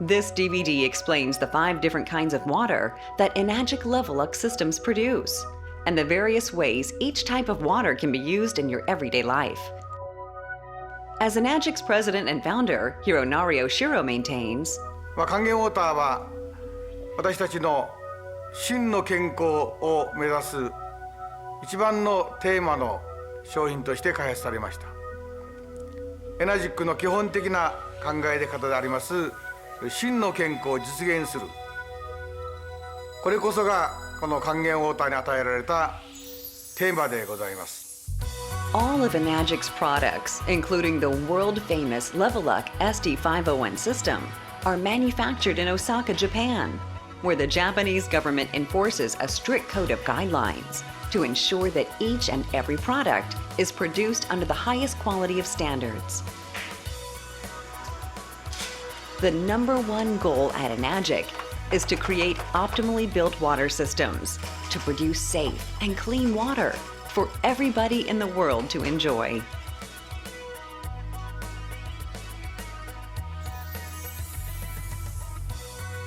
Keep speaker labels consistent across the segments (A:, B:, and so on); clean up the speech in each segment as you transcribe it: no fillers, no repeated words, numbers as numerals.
A: This DVD explains the 5 different kinds of water that Enagic Level-Up systems produce, and the various ways each type of water can be used in your everyday life. As Enagic's president and founder, Hironari Oshiro maintains,
B: 還元ウォーターは私たちの真の健康を目指す一番のテーマの商品として開発されました。エナジックの基本的な考え方であります真の健康を実現する、これこそがこの還元ウォーターに与えられたテーマでございます。
A: all of Enagic's products, including the world-famous Level-Up SD501 system, are manufactured in Osaka, Japan, where the Japanese government enforces a strict code of guidelines to ensure that each and every product is produced under the highest quality of standards. The #1 goal at Enagic is to create optimally built water systems to produce safe and clean water for everybody in the world to enjoy.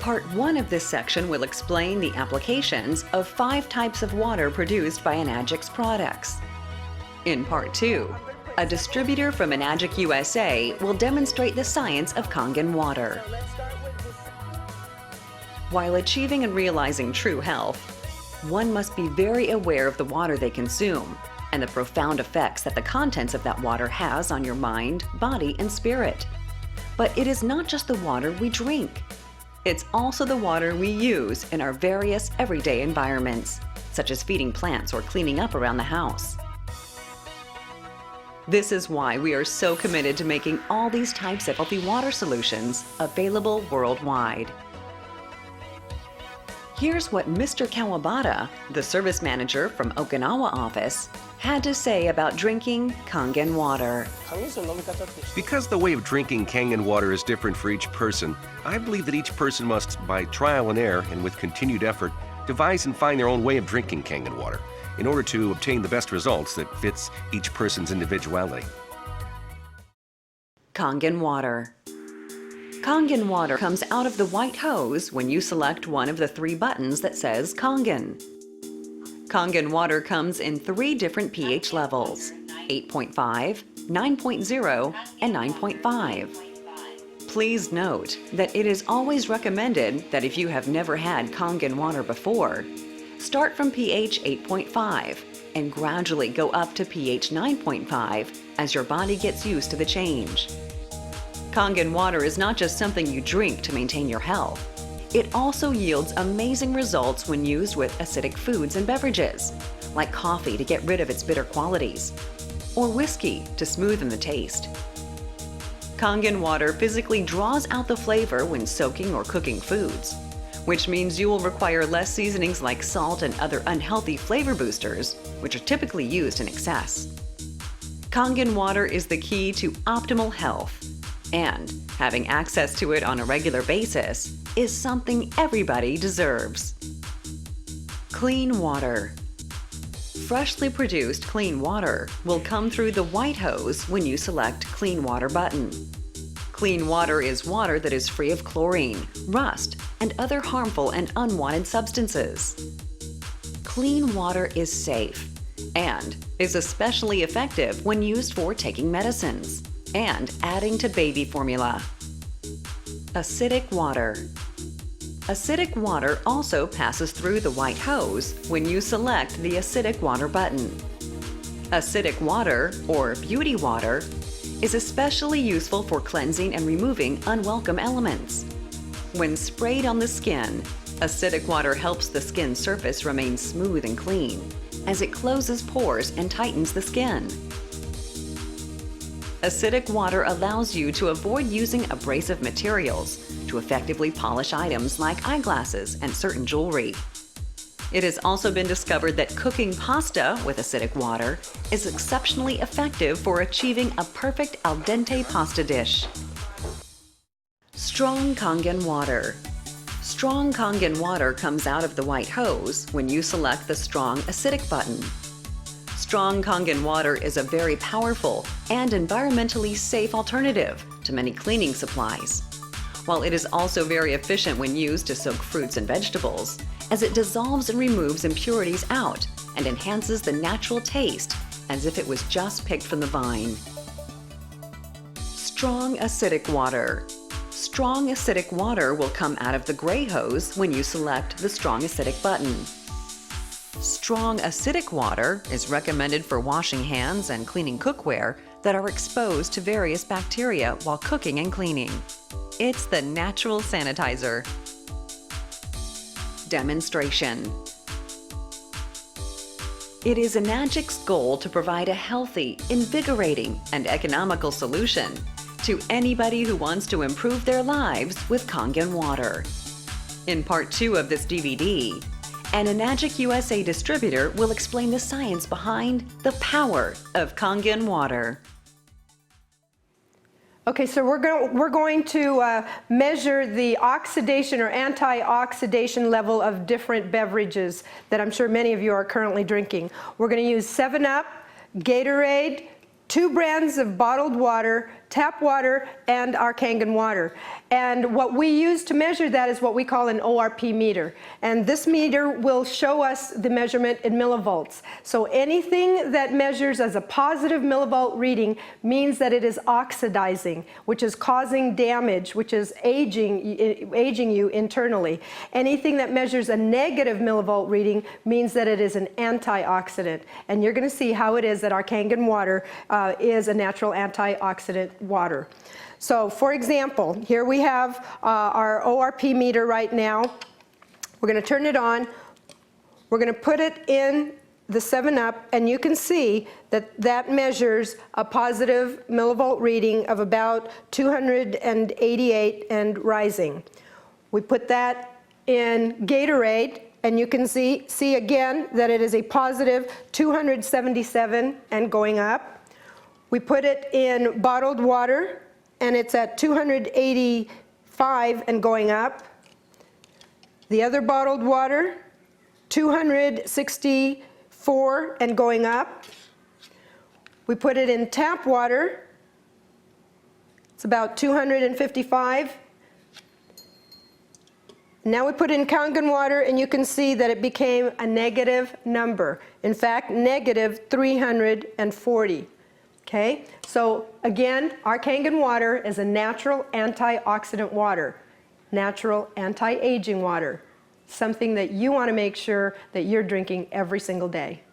A: Part 1 of this section will explain the applications of 5 types of water produced by Enagic's products. In Part 2, a distributor from Enagic USA will demonstrate the science of Kangen water. While achieving and realizing true health, one must be very aware of the water they consume and the profound effects that the contents of that water has on your mind, body, and spirit. But it is not just the water we drink. It's also the water we use in our various everyday environments, such as feeding plants or cleaning up around the house. This is why we are so committed to making all these types of healthy water solutions available worldwide. Here's what Mr. Kawabata, the service manager from Okinawa office, had to say about drinking Kangen water.
C: Because the way of drinking Kangen water is different for each person, I believe that each person must, by trial and error and with continued effort, devise and find their own way of drinking Kangen water in order to obtain the best results that fits each person's individuality.
A: Kangen water. Kangen water comes out of the white hose when you select one of the 3 buttons that says Kangen. Kangen water comes in 3 different pH levels, 8.5, 9.0, and 9.5. Please note that it is always recommended that if you have never had Kangen water before, start from pH 8.5 and gradually go up to pH 9.5 as your body gets used to the change. Kangen water is not just something you drink to maintain your health. It also yields amazing results when used with acidic foods and beverages, like coffee to get rid of its bitter qualities, or whiskey to smoothen the taste. Kangen water physically draws out the flavor when soaking or cooking foods, which means you will require less seasonings like salt and other unhealthy flavor boosters, which are typically used in excess. Kangen water is the key to optimal health, and having access to it on a regular basis is something everybody deserves. Clean water. Freshly produced clean water will come through the white hose when you select Clean Water button. Clean water is water that is free of chlorine, rust, and other harmful and unwanted substances. Clean water is safe and is especially effective when used for taking medicines and adding to baby formula. Acidic water. Acidic water also passes through the white hose when you select the Acidic Water button. Acidic water, or beauty water, is especially useful for cleansing and removing unwelcome elements. When sprayed on the skin, acidic water helps the skin surface remain smooth and clean, as it closes pores and tightens the skin. Acidic water allows you to avoid using abrasive materials to effectively polish items like eyeglasses and certain jewelry. It has also been discovered that cooking pasta with acidic water is exceptionally effective for achieving a perfect al dente pasta dish. Strong Kangen water. Strong Kangen water comes out of the white hose when you select the Strong Acidic button. Strong Kangen water is a very powerful and environmentally safe alternative to many cleaning supplies. while it is also very efficient when used to soak fruits and vegetables, as it dissolves and removes impurities out and enhances the natural taste as if it was just picked from the vine. Strong acidic water. Strong acidic water will come out of the gray hose when you select the strong acidic button. Strong acidic water is recommended for washing hands and cleaning cookware that are exposed to various bacteria while cooking and cleaning. It's the natural sanitizer. Demonstration. It is Enagic's goal to provide a healthy, invigorating, and economical solution to anybody who wants to improve their lives with Kangen water. In part 2 of this DVD, an Enagic USA distributor will explain the science behind the power of Kangen water.
D: Okay, so we're going to measure the oxidation or antioxidant level of different beverages that I'm sure many of you are currently drinking. We're going to use 7-Up, Gatorade, 2 brands of bottled water, tap water, and our Kangen water. And what we use to measure that is what we call an ORP meter. And this meter will show us the measurement in millivolts. So anything that measures as a positive millivolt reading means that it is oxidizing, which is causing damage, which is aging you internally. Anything that measures a negative millivolt reading means that it is an antioxidant. And you're going to see how it is that our Kangen water is a natural antioxidant water. So for example, here we have our ORP meter right now. We're going to turn it on. We're going to put it in the 7-Up, and you can see that that measures a positive millivolt reading of about 288 and rising. We put that in Gatorade, and you can see again that it is a positive 277 and going up. We put it in bottled water, and it's at 285 and going up. The other bottled water, 264 and going up. We put it in tap water. It's about 255. Now we put in Kangen water, and you can see that it became a negative number. In fact, negative 340. Okay, so again, our Kangen water is a natural antioxidant water, natural anti-aging water, something that you want to make sure that you're drinking every single day.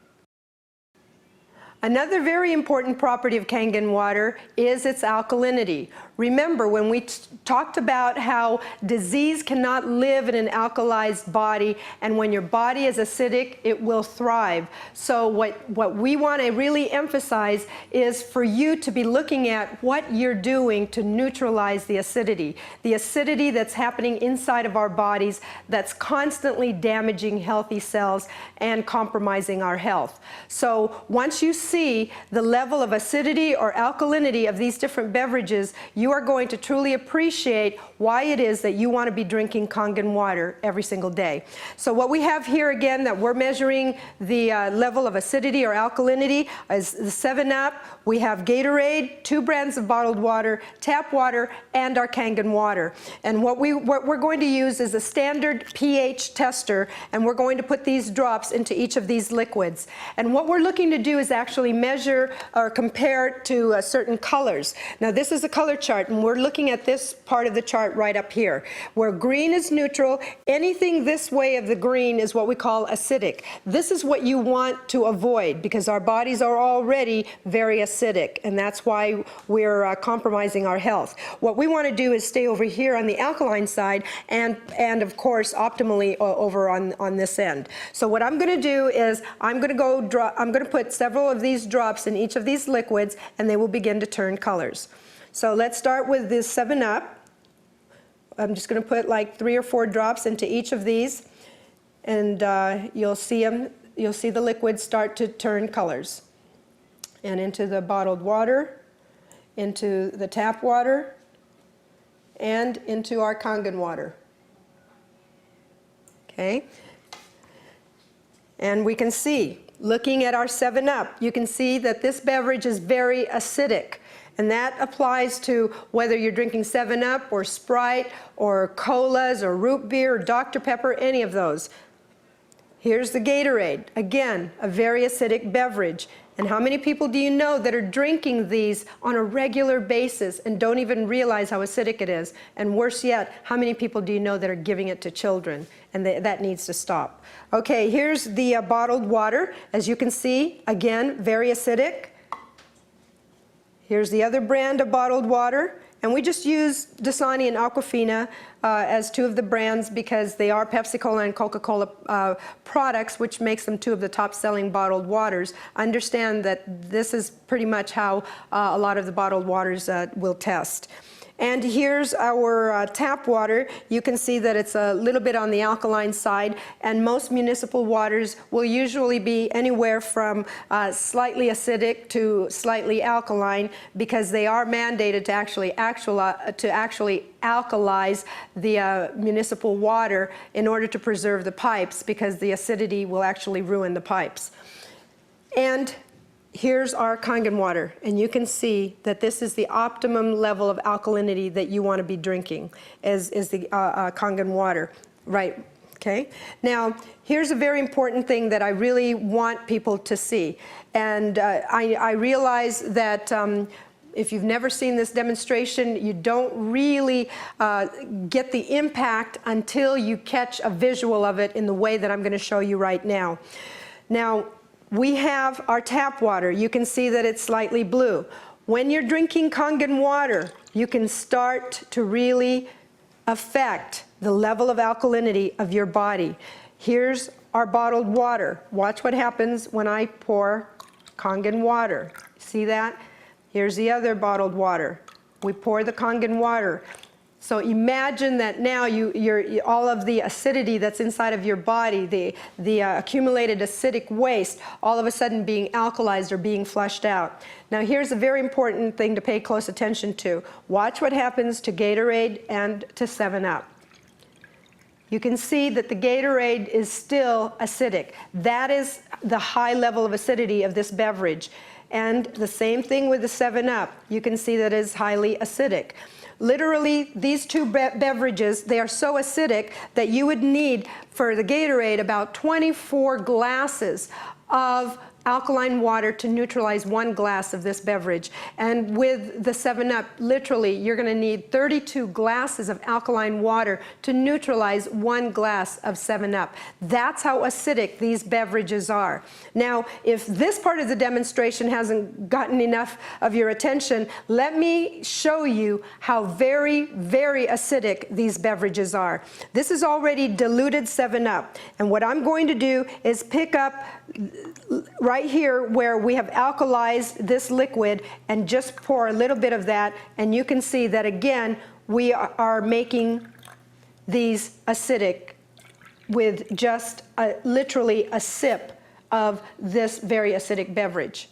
D: Another very important property of Kangen water is its alkalinity. Remember, when we talked about how disease cannot live in an alkalized body, and when your body is acidic, it will thrive. So what we want to really emphasize is for you to be looking at what you're doing to neutralize the acidity that's happening inside of our bodies that's constantly damaging healthy cells and compromising our health. So once you see the level of acidity or alkalinity of these different beverages, you are going to truly appreciate why it is that you want to be drinking Kangen water every single day. So what we have here again that we're measuring the level of acidity or alkalinity is the 7-Up. We have Gatorade, 2 brands of bottled water, tap water, and our Kangen water. And what we're going to use is a standard pH tester, and we're going to put these drops into each of these liquids. And what we're looking to do is actually measure or compare to certain colors. Now this is a color chart, and we're looking at this part of the chart right up here. Where green is neutral, anything this way of the green is what we call acidic. This is what you want to avoid because our bodies are already very acidic, and that's why we're compromising our health. What we want to do is stay over here on the alkaline side and of course optimally over on this end. So what I'm going to do is I'm going to put several of these drops in each of these liquids, and they will begin to turn colors. So let's start with this 7-Up. I'm just going to put like 3 or 4 drops into each of these, and you'll see the liquids start to turn colors. And into the bottled water, into the tap water, and into our Kangen water. Okay? And we can see, looking at our 7-Up, you can see that this beverage is very acidic. And that applies to whether you're drinking 7-Up or Sprite or colas or root beer or Dr. Pepper, any of those. Here's the Gatorade. Again, a very acidic beverage. And how many people do you know that are drinking these on a regular basis and don't even realize how acidic it is? And worse yet, how many people do you know that are giving it to children? And that needs to stop. Okay, here's the bottled water. As you can see, again, very acidic. Here's the other brand of bottled water. And we just use Dasani and Aquafina as two of the brands because they are Pepsi-Cola and Coca-Cola products, which makes them two of the top-selling bottled waters. Understand that this is pretty much how a lot of the bottled waters will test. And here's our tap water. You can see that it's a little bit on the alkaline side, and most municipal waters will usually be anywhere from slightly acidic to slightly alkaline because they are mandated to actually alkalize the municipal water in order to preserve the pipes because the acidity will actually ruin the pipes. And here's our Kangen water, and you can see that this is the optimum level of alkalinity that you want to be drinking, is the Kangen water, right? Okay. Now, here's a very important thing that I really want people to see, and I realize that if you've never seen this demonstration, you don't really get the impact until you catch a visual of it in the way that I'm going to show you right now. Now, we have our tap water. You can see that it's slightly blue. When you're drinking Kangen water, you can start to really affect the level of alkalinity of your body. Here's our bottled water. Watch what happens when I pour Kangen water. See that? Here's the other bottled water. We pour the Kangen water. So imagine that now all of the acidity that's inside of your body, the accumulated acidic waste, all of a sudden being alkalized or being flushed out. Now here's a very important thing to pay close attention to. Watch what happens to Gatorade and to 7-Up. You can see that the Gatorade is still acidic. That is the high level of acidity of this beverage. And the same thing with the 7-Up. You can see that it is highly acidic. Literally, these two beverages, they are so acidic that you would need, for the Gatorade, about 24 glasses of alkaline water to neutralize 1 glass of this beverage. And with the 7-Up, literally, you're going to need 32 glasses of alkaline water to neutralize 1 glass of 7-Up. That's how acidic these beverages are. Now, if this part of the demonstration hasn't gotten enough of your attention, let me show you how very, very acidic these beverages are. This is already diluted 7-Up. And what I'm going to do is pick up right here where we have alkalized this liquid and just pour a little bit of that, and you can see that again we are making these acidic with just literally a sip of this very acidic beverage.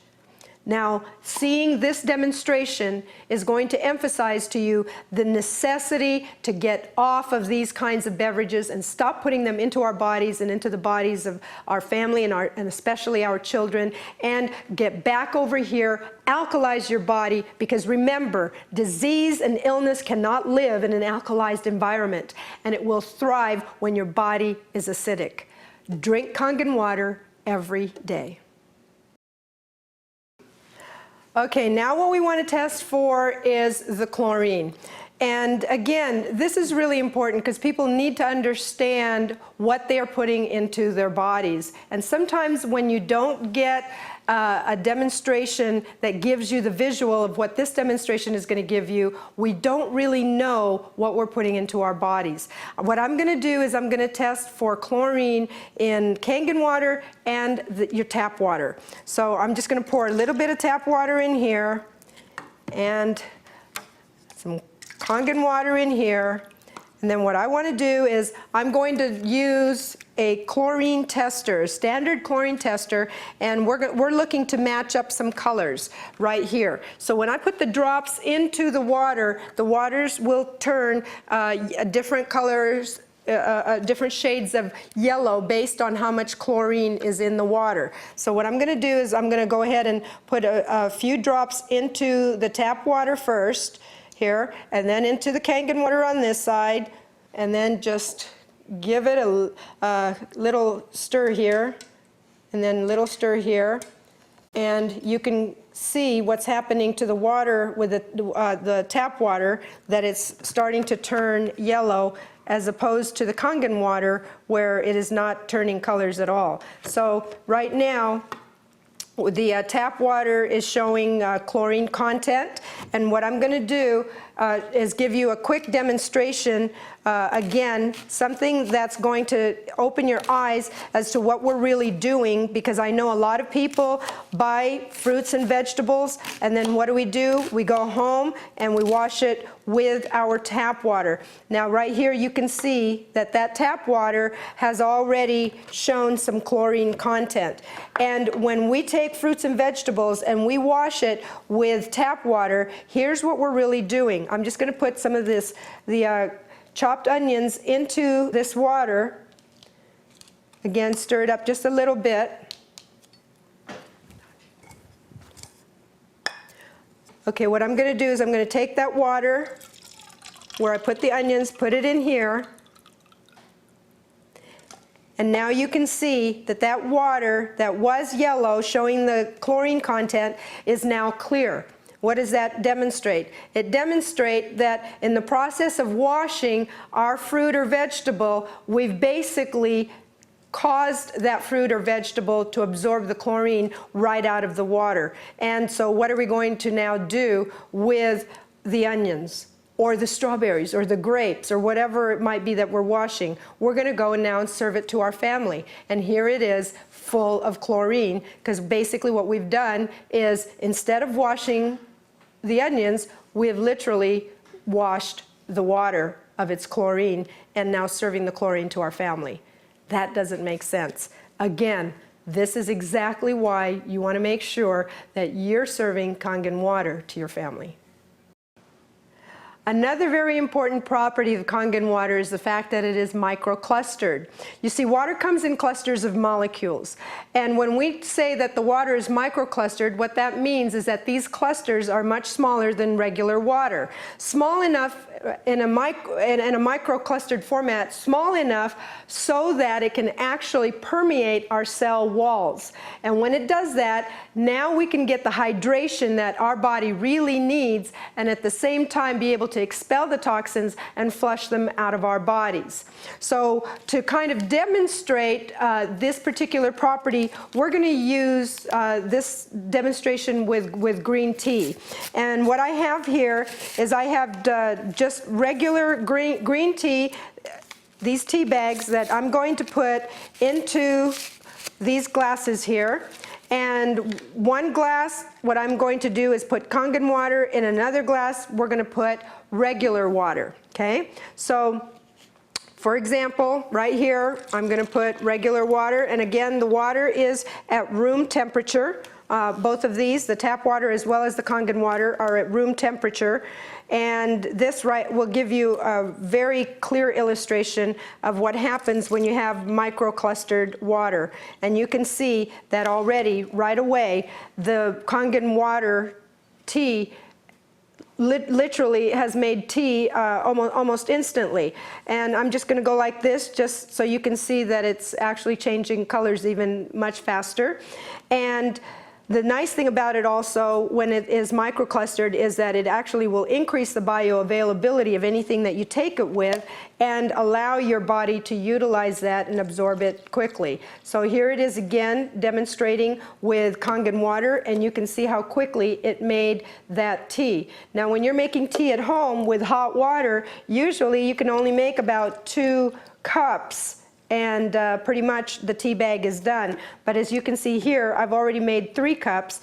D: Now, seeing this demonstration is going to emphasize to you the necessity to get off of these kinds of beverages and stop putting them into our bodies and into the bodies of our family and especially our children, and get back over here, alkalize your body, because remember, disease and illness cannot live in an alkalized environment, and it will thrive when your body is acidic. Drink Kangen water every day. Okay, now what we want to test for is the chlorine. And again, this is really important because people need to understand what they are putting into their bodies. And sometimes when you don't get a demonstration that gives you the visual of what this demonstration is going to give you, we don't really know what we're putting into our bodies. What I'm going to do is I'm going to test for chlorine in Kangen water and your tap water. So I'm just going to pour a little bit of tap water in here and some Kangen water in here. And then what I want to do is I'm going to use a chlorine tester, a standard chlorine tester, and we're looking to match up some colors right here. So when I put the drops into the waters will turn different colors different shades of yellow based on how much chlorine is in the water. So what I'm going to do is I'm going to go ahead and put a few drops into the tap water first here, and then into the Kangen water on this side, and then just give it a little stir here, and then a little stir here, and you can see what's happening to the water with the tap water, that it's starting to turn yellow, as opposed to the Kangen water where it is not turning colors at all. So right now, the tap water is showing chlorine content, and what I'm going to do is give you a quick demonstration, again, something that's going to open your eyes as to what we're really doing, because I know a lot of people buy fruits and vegetables, and then what do? We go home and we wash it with our tap water. Now right here you can see that that tap water has already shown some chlorine content. And when we take fruits and vegetables and we wash it with tap water, here's what we're really doing. I'm just going to put some of the chopped onions into this water. Again, stir it up just a little bit. Okay, what I'm going to do is I'm going to take that water where I put the onions, put it in here. And now you can see that that water that was yellow, showing the chlorine content, is now clear. What does that demonstrate? It demonstrates that in the process of washing our fruit or vegetable, we've basically caused that fruit or vegetable to absorb the chlorine right out of the water. And so what are we going to now do with the onions, or the strawberries, or the grapes, or whatever it might be that we're washing? We're going to go now and serve it to our family. And here it is, full of chlorine, because basically what we've done is, instead of washing the onions, we have literally washed the water of its chlorine, and now serving the chlorine to our family. That doesn't make sense. Again, this is exactly why you want to make sure that you're serving Kangen water to your family. Another very important property of Kangen water is the fact that it is microclustered. You see, water comes in clusters of molecules. And when we say that the water is microclustered, what that means is that these clusters are much smaller than regular water. Small enough in a microclustered format, small enough so that it can actually permeate our cell walls. And when it does that, now we can get the hydration that our body really needs, and at the same time be able to expel the toxins and flush them out of our bodies. So to kind of demonstrate this particular property, we're going to use this demonstration with green tea. And what I have here is I have just regular green tea, these tea bags that I'm going to put into these glasses here. And one glass, what I'm going to do is put Kangen water. In another glass, we're going to put regular water, okay? So, for example, right here, I'm going to put regular water. And again, the water is at room temperature. Both of these, the tap water as well as the Kangen water, are at room temperature. And this will give you a very clear illustration of what happens when you have microclustered water. And you can see that already, right away, the Kangen water tea literally has made tea almost instantly. And I'm just going to go like this, just so you can see that it's actually changing colors even much faster. And the nice thing about it also, when it is microclustered, is that it actually will increase the bioavailability of anything that you take it with, and allow your body to utilize that and absorb it quickly. So here it is again, demonstrating with Kangen water, and you can see how quickly it made that tea. Now when you're making tea at home with hot water, usually you can only make about 2 cups, and pretty much the tea bag is done. But as you can see here, I've already made 3 cups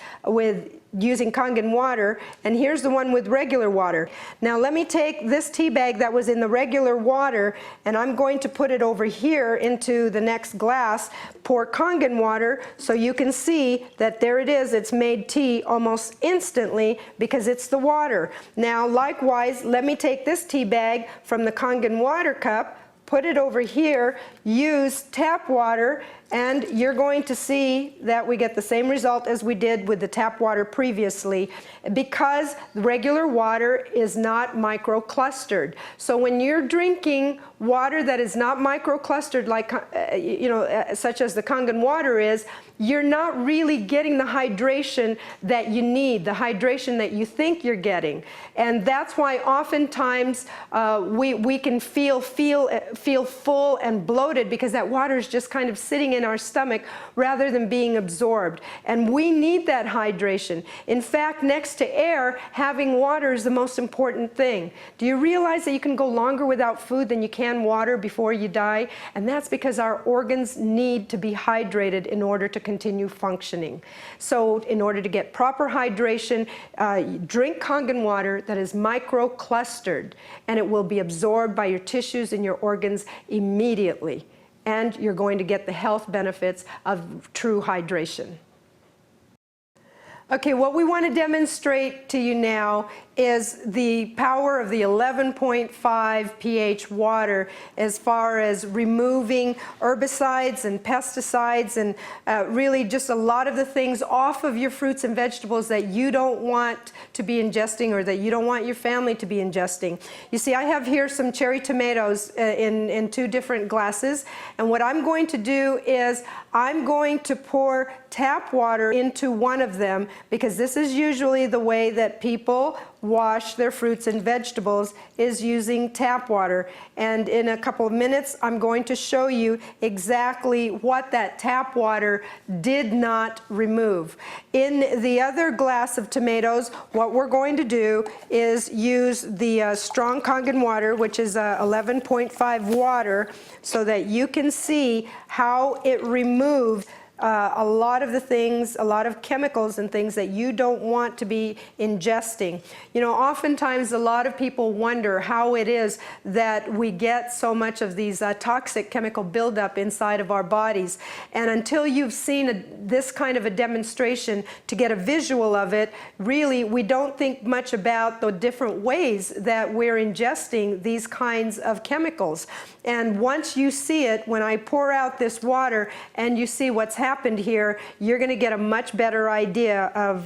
D: using Kangen water, and here's the one with regular water. Now let me take this tea bag that was in the regular water, and I'm going to put it over here into the next glass, pour Kangen water, so you can see that there it is, it's made tea almost instantly because it's the water. Now likewise, let me take this tea bag from the Kangen water cup, put it over here, use tap water, and you're going to see that we get the same result as we did with the tap water previously, because regular water is not microclustered. So when you're drinking water that is not microclustered, like such as the Kangen water is, you're not really getting the hydration that you need, the hydration that you think you're getting. And that's why oftentimes we can feel full and bloated, because that water is just kind of sitting in our stomach rather than being absorbed. And we need that hydration. In fact, next to air, having water is the most important thing. Do you realize that you can go longer without food than you can water before you die? And that's because our organs need to be hydrated in order to continue functioning. So in order to get proper hydration, drink Kangen water that is microclustered, and it will be absorbed by your tissues and your organs immediately. And you're going to get the health benefits of true hydration. Okay, what we want to demonstrate to you now is the power of the 11.5 pH water as far as removing herbicides and pesticides and really just a lot of the things off of your fruits and vegetables that you don't want to be ingesting or that you don't want your family to be ingesting. You see, I have here some cherry tomatoes in 2 different glasses, and what I'm going to do is I'm going to pour tap water into one of them, because this is usually the way that people wash their fruits and vegetables, is using tap water. And in a couple of minutes, I'm going to show you exactly what that tap water did not remove. In the other glass of tomatoes, what we're going to do is use the strong Kangen water, which is 11.5 water, so that you can see how it removed a lot of the things, a lot of chemicals and things that you don't want to be ingesting. You know, oftentimes a lot of people wonder how it is that we get so much of these toxic chemical buildup inside of our bodies. And until you've seen this kind of a demonstration to get a visual of it, really we don't think much about the different ways that we're ingesting these kinds of chemicals. And once you see it, when I pour out this water and you see what's happened here, you're going to get a much better idea of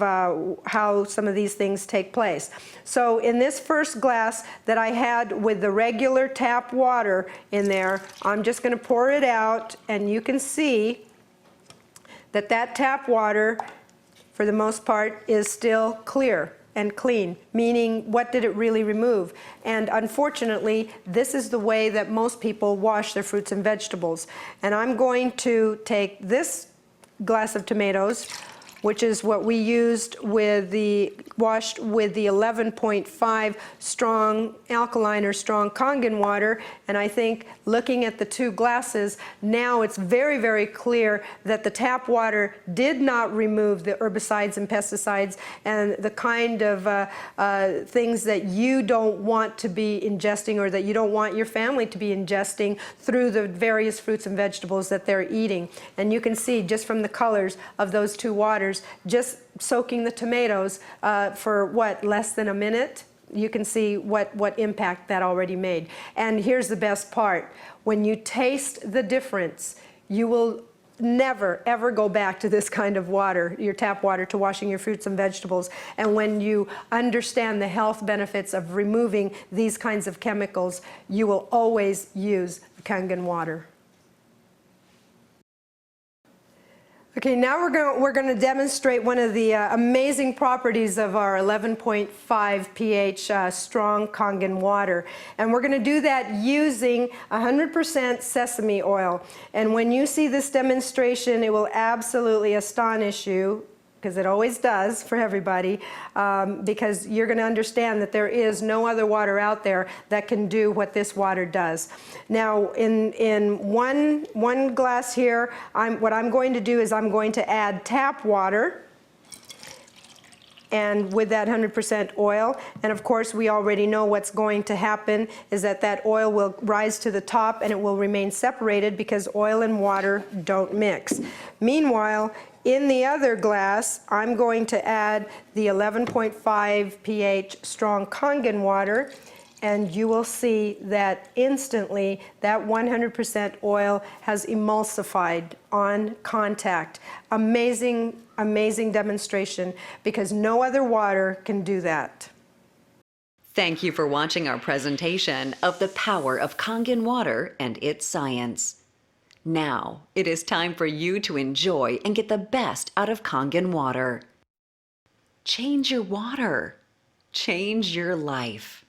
D: how some of these things take place. So in this first glass that I had with the regular tap water in there, I'm just going to pour it out, and you can see that that tap water, for the most part, is still clear and clean, meaning what did it really remove? And unfortunately, this is the way that most people wash their fruits and vegetables. And I'm going to take this glass of tomatoes, which is what we used with the washed with the 11.5 strong alkaline or strong Kangen water. And I think looking at the 2 glasses, now it's very, very clear that the tap water did not remove the herbicides and pesticides and the kind of things that you don't want to be ingesting, or that you don't want your family to be ingesting through the various fruits and vegetables that they're eating. And you can see just from the colors of those 2 waters, just soaking the tomatoes for what, less than a minute, you can see what impact that already made. And here's the best part: when you taste the difference, you will never ever go back to this kind of water, your tap water, to washing your fruits and vegetables. And when you understand the health benefits of removing these kinds of chemicals, you will always use Kangen water. Okay, now we're going to demonstrate one of the amazing properties of our 11.5 pH strong Kangen water. And we're going to do that using 100% sesame oil. And when you see this demonstration, it will absolutely astonish you, because it always does for everybody, because you're going to understand that there is no other water out there that can do what this water does. Now, in one glass here, what I'm going to do is I'm going to add tap water, and with that 100% oil. And of course, we already know what's going to happen is that that oil will rise to the top and it will remain separated, because oil and water don't mix. Meanwhile, in the other glass, I'm going to add the 11.5 pH strong Kangen water, and you will see that instantly that 100% oil has emulsified on contact. Amazing, amazing demonstration, because no other water can do that.
A: Thank you for watching our presentation of the power of Kangen water and its science. Now, it is time for you to enjoy and get the best out of Kangen water. Change your water. Change your life.